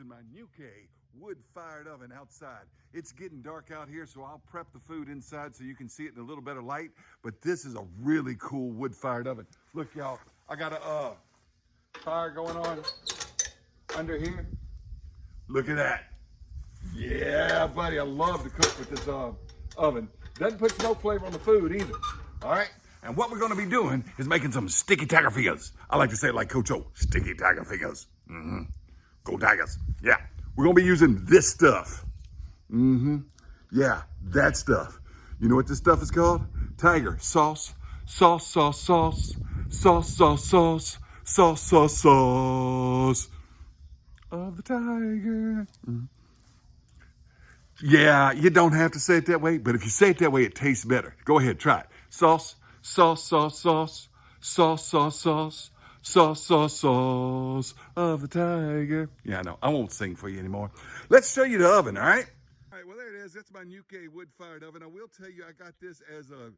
using my Ñuke Wood Fired Oven outside. It's getting dark out here, so I'll prep the food inside so you can see it in a little better light. But this is a really cool wood fired oven. Look, y'all, I got a fire going on under here. Look at that. Yeah, buddy, I love to cook with this oven. Doesn't put smoke flavor on the food either. All right, and what we're gonna be doing is making some sticky tiger fingers. I like to say it like Coach O, sticky tiger fingers. Go Tigers. Yeah, we're gonna be using this stuff. Yeah, that stuff. You know what this stuff is called? Tiger sauce, sauce, sauce, sauce, sauce, sauce, sauce, sauce, sauce, sauce of the tiger. Yeah, you don't have to say it that way, but if you say it that way, it tastes better. Go ahead, try it. Sauce, sauce, sauce, sauce, sauce, sauce, sauce, sauce, sauce, sauce of the tiger. Yeah, I know. I won't sing for you anymore. Let's show you the oven, all right? All right, well, there it is. That's my Ñuke Wood Fired Oven. I will tell you, I got this as a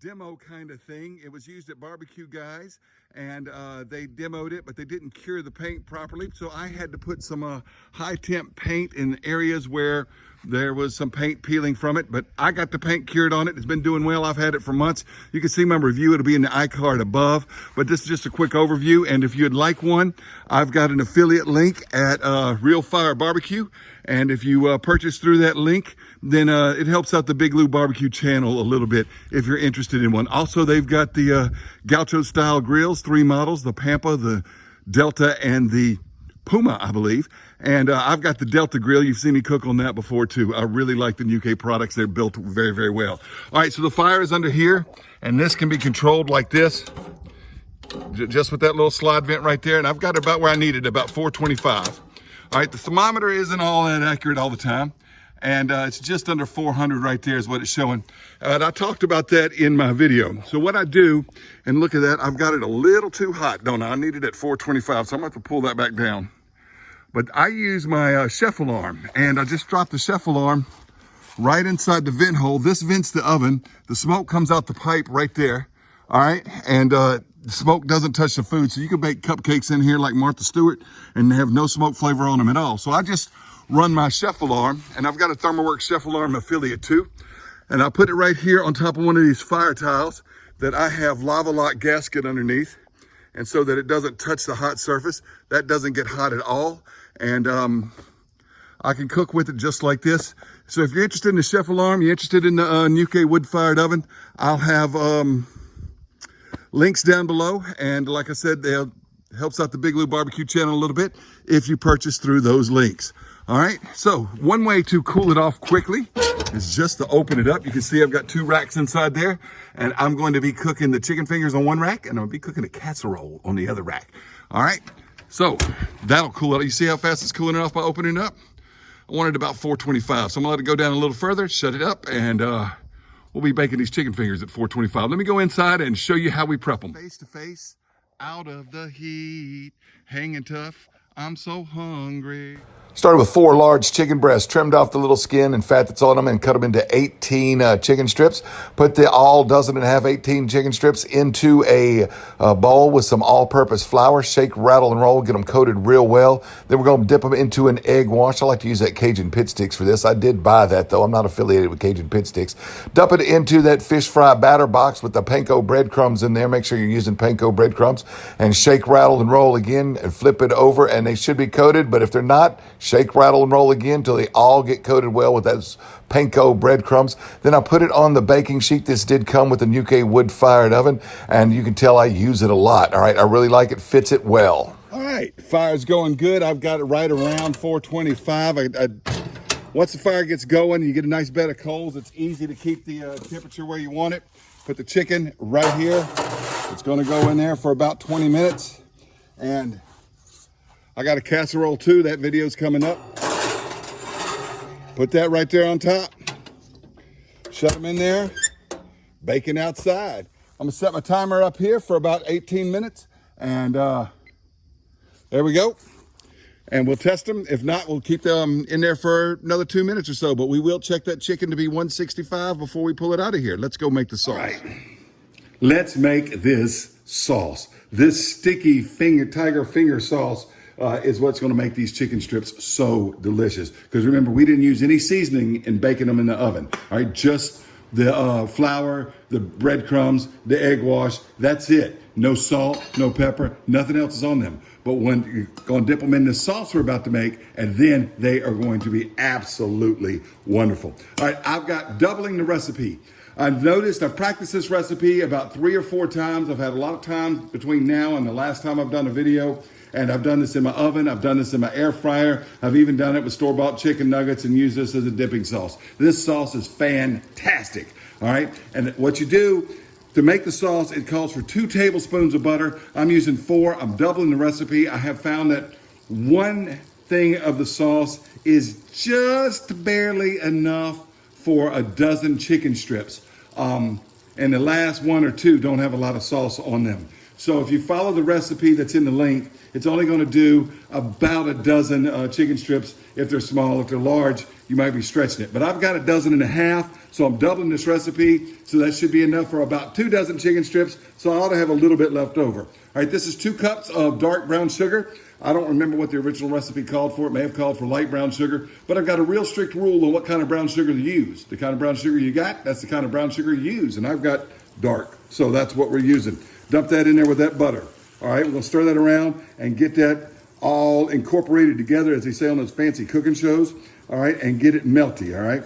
demo kind of thing. It was used at Barbecue Guys, and they demoed it, but they didn't cure the paint properly. So I had to put some high temp paint in areas where there was some paint peeling from it, but I got the paint cured on it. It's been doing well. I've had it for months. You can see my review. It'll be in the iCard above, but this is just a quick overview. And if you'd like one, I've got an affiliate link at Real Fire Barbecue. And if you purchase through that link, then it helps out the Big Lou Barbecue channel a little bit if you're interested in one. Also, they've got the Gaucho style grills, 3 models, the Pampa, the Delta, and the Puma, I believe. And I've got the Delta grill. You've seen me cook on that before too. I really like the Ñuke products. They're built very, very well. All right, so the fire is under here, and this can be controlled like this, just with that little slide vent right there. And I've got it about where I need it, about 425. All right, the thermometer isn't all that accurate all the time, and it's just under 400 right there is what it's showing. And I talked about that in my video. So what I do, and look at that, I've got it a little too hot, don't I? I need it at 425, so I'm gonna have to pull that back down. But I use my chef alarm, and I just dropped the chef alarm right inside the vent hole. This vents the oven. The smoke comes out the pipe right there, all right? And the smoke doesn't touch the food, so you can bake cupcakes in here like Martha Stewart and have no smoke flavor on them at all. So I just run my chef alarm, and I've got a Thermoworks chef alarm affiliate too. And I put it right here on top of one of these fire tiles that I have lava lock gasket underneath. And so that it doesn't touch the hot surface. That doesn't get hot at all. And I can cook with it just like this. So if you're interested in the chef alarm, you're interested in the Ñuke Wood Fired Oven, I'll have links down below. And like I said, they'll helps out the Big Lou Barbecue channel a little bit if you purchase through those links. All right, so one way to cool it off quickly is just to open it up. You can see I've got 2 racks inside there, and I'm going to be cooking the chicken fingers on one rack, and I'll be cooking a casserole on the other rack. All right, so that'll cool it. You see how fast it's cooling it off by opening it up? I wanted about 425, so I'm gonna let it go down a little further, shut it up, and we'll be baking these chicken fingers at 425. Let me go inside and show you how we prep them. Face to face, out of the heat, hanging tough, I'm so hungry. Started with 4 large chicken breasts, trimmed off the little skin and fat that's on them, and cut them into 18 chicken strips. Put the all dozen and a half 18 chicken strips into a bowl with some all-purpose flour. Shake, rattle, and roll. Get them coated real well. Then we're going to dip them into an egg wash. I like to use that Cajun Pit Stix for this. I did buy that, though. I'm not affiliated with Cajun Pit Stix. Dump it into that fish fry batter box with the panko breadcrumbs in there. Make sure you're using panko breadcrumbs. And shake, rattle, and roll again, and flip it over, and they should be coated. But if they're not, shake, rattle, and roll again until they all get coated well with those panko breadcrumbs. Then I put it on the baking sheet. This did come with the Ñuke Wood Fired Oven, and you can tell I use it a lot. All right, I really like it. Fits it well. All right, fire's going good. I've got it right around 425. Once the fire gets going, you get a nice bed of coals. It's easy to keep the temperature where you want it. Put the chicken right here. It's going to go in there for about 20 minutes. And I got a casserole too. That video's coming up. Put that right there on top. Shut them in there. Baking outside. I'm gonna set my timer up here for about 18 minutes. And there we go. And we'll test them. If not, we'll keep them in there for another 2 minutes or so. But we will check that chicken to be 165 before we pull it out of here. Let's go make the sauce. All right. Let's make this sauce. This sticky tiger finger sauce is what's going to make these chicken strips so delicious. Because remember, we didn't use any seasoning in baking them in the oven. All right, just the flour, the breadcrumbs, the egg wash. That's it. No salt, no pepper, nothing else is on them. But when you're going to dip them in the sauce we're about to make, and then they are going to be absolutely wonderful. All right, I've got doubling the recipe. I've noticed, I've practiced this recipe about 3 or 4 times. I've had a lot of time between now and the last time I've done a video. And I've done this in my oven. I've done this in my air fryer. I've even done it with store-bought chicken nuggets and used this as a dipping sauce. This sauce is fantastic, all right? And what you do to make the sauce, it calls for 2 tablespoons of butter. I'm using 4. I'm doubling the recipe. I have found that 1 thing of the sauce is just barely enough for a dozen chicken strips. And the last 1 or 2 don't have a lot of sauce on them. So if you follow the recipe that's in the link, it's only going to do about a dozen chicken strips. If they're small, if they're large, you might be stretching it. But I've got a dozen and a half, so I'm doubling this recipe. So that should be enough for about 2 dozen chicken strips. So I ought to have a little bit left over. All right, this is 2 cups of dark brown sugar. I don't remember what the original recipe called for. It may have called for light brown sugar, but I've got a real strict rule on what kind of brown sugar to use. The kind of brown sugar you got, that's the kind of brown sugar you use. And I've got dark, so that's what we're using. Dump that in there with that butter. All right, we're gonna stir that around and get that all incorporated together, as they say on those fancy cooking shows. All right, and get it melty, all right?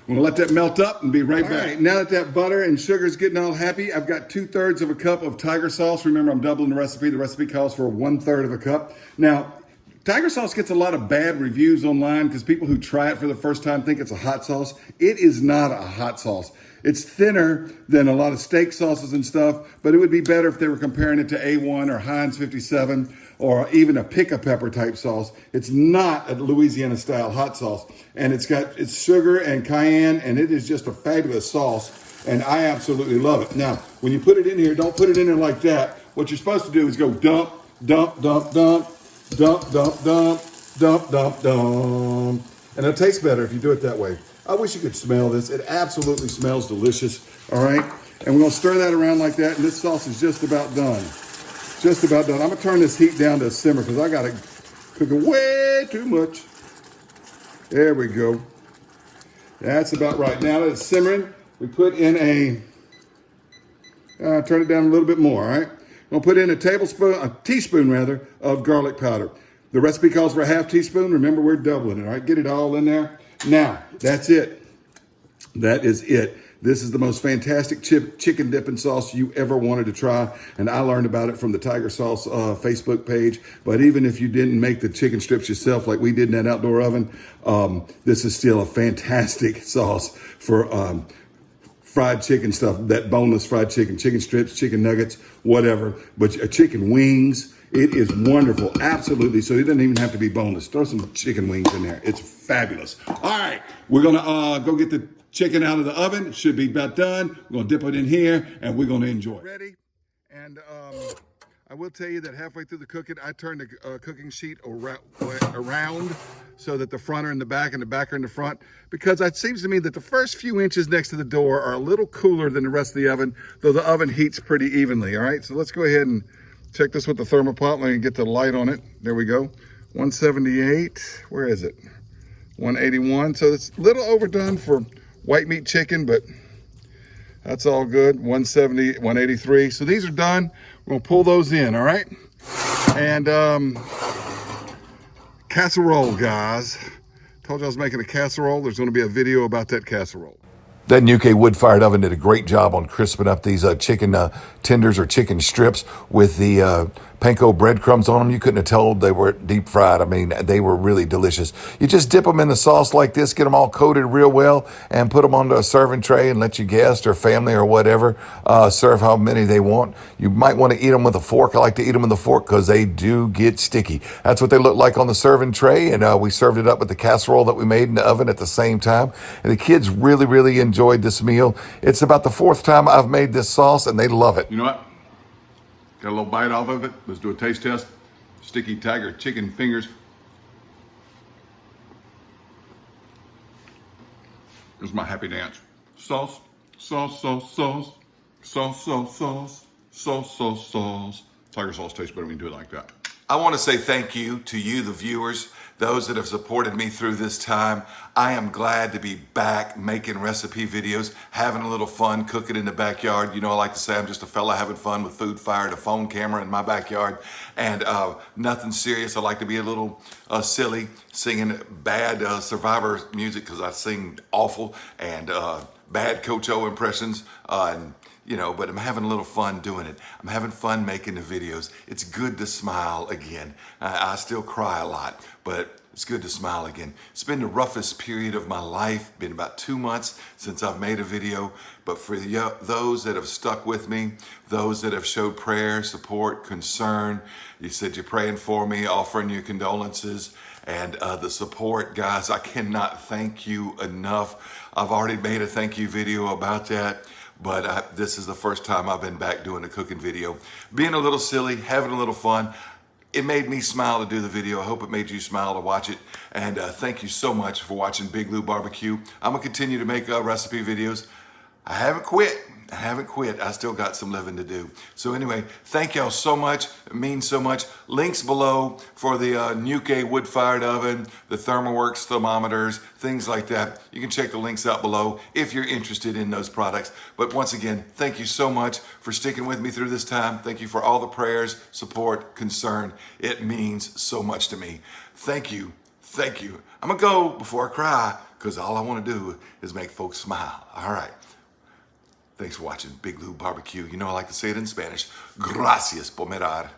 We're gonna let that melt up and be right back. All right, now that that butter and sugar's getting all happy, I've got 2/3 of a cup of tiger sauce. Remember, I'm doubling the recipe. The recipe calls for 1/3 of a cup. Now, tiger sauce gets a lot of bad reviews online because people who try it for the first time think it's a hot sauce. It is not a hot sauce. It's thinner than a lot of steak sauces and stuff, but it would be better if they were comparing it to A1 or Heinz 57 or even a pick-a-pepper type sauce. It's not a Louisiana-style hot sauce, and it's sugar and cayenne, and it is just a fabulous sauce, and I absolutely love it. Now, when you put it in here, don't put it in there like that. What you're supposed to do is go dump, dump, dump, dump, dump, dump, dump, dump, dump, dump, and it tastes better if you do it that way. I wish you could smell this. It absolutely smells delicious, all right? And we're gonna stir that around like that, and this sauce is just about done. Just about done. I'm gonna turn this heat down to a simmer because I got it cooking way too much. There we go. That's about right. Now that it's simmering, we put in turn it down a little bit more, all right? We'll put in a teaspoon of garlic powder. The recipe calls for a 1/2 teaspoon. Remember, we're doubling it, all right? Get it all in there. Now, that's it. That is it. This is the most fantastic chicken dipping sauce you ever wanted to try. And I learned about it from the Tiger Sauce Facebook page. But even if you didn't make the chicken strips yourself like we did in that outdoor oven, this is still a fantastic sauce for fried chicken stuff, that boneless fried chicken, chicken strips, chicken nuggets, whatever. But chicken wings, it is wonderful, absolutely. So it doesn't even have to be boneless. Throw some chicken wings in there. It's fabulous. All right, we're gonna go get the chicken out of the oven. It should be about done. We're gonna dip it in here and we're gonna enjoy it. Ready, and I will tell you that halfway through the cooking, I turned the cooking sheet around so that the front are in the back and the back are in the front, because it seems to me that the first few inches next to the door are a little cooler than the rest of the oven, though the oven heats pretty evenly, all right? So let's go ahead and check this with the thermoplastic. Let me get the light on it. There we go. 178, where is it? 181, so it's a little overdone for white meat chicken, but that's all good. 170, 183. So these are done. We're gonna pull those in, all right? And casserole, guys. Told you I was making a casserole. There's gonna be a video about that casserole. That Ñuke Wood Fired Oven did a great job on crisping up these chicken tenders or chicken strips with the panko breadcrumbs on them. You couldn't have told they were deep fried. I mean, they were really delicious. You just dip them in the sauce like this, get them all coated real well, and put them onto a serving tray and let your guest or family or whatever serve how many they want. You might want to eat them with a fork. I like to eat them with a fork because they do get sticky. That's what they look like on the serving tray, and we served it up with the casserole that we made in the oven at the same time. And the kids really, really enjoyed this meal. It's about the 4th time I've made this sauce, and they love it. You know what? Got a little bite off of it. Let's do a taste test. Sticky tiger chicken fingers. Here's my happy dance. Sauce, sauce, sauce, sauce, sauce, sauce, sauce, sauce, sauce, sauce, Tiger sauce tastes better when you do it like that. I want to say thank you to you, the viewers, those that have supported me through this time. I am glad to be back making recipe videos, having a little fun, cooking in the backyard. You know, I like to say I'm just a fella having fun with food fired, a phone camera in my backyard, and nothing serious. I like to be a little silly, singing bad Survivor music because I sing awful, and bad Coach O impressions, and you know, but I'm having a little fun doing it. I'm having fun making the videos. It's good to smile again. I still cry a lot, but it's good to smile again. It's been the roughest period of my life, been about 2 months since I've made a video, but for those that have stuck with me, those that have showed prayer, support, concern, you said you're praying for me, offering you condolences, and the support, guys, I cannot thank you enough. I've already made a thank you video about that. But this is the first time I've been back doing a cooking video. Being a little silly, having a little fun. It made me smile to do the video. I hope it made you smile to watch it. And thank you so much for watching Big Lou Barbecue. I'm going to continue to make recipe videos. I haven't quit. I still got some living to do. So anyway, thank y'all so much. It means so much. Links below for the Ñuke Wood Fired Oven, the Thermoworks thermometers, things like that. You can check the links out below if you're interested in those products. But once again, thank you so much for sticking with me through this time. Thank you for all the prayers, support, concern. It means so much to me. Thank you. Thank you. I'm going to go before I cry because all I want to do is make folks smile. All right. Thanks for watching Big Lou Barbecue. You know I like to say it in Spanish. Gracias por mirar.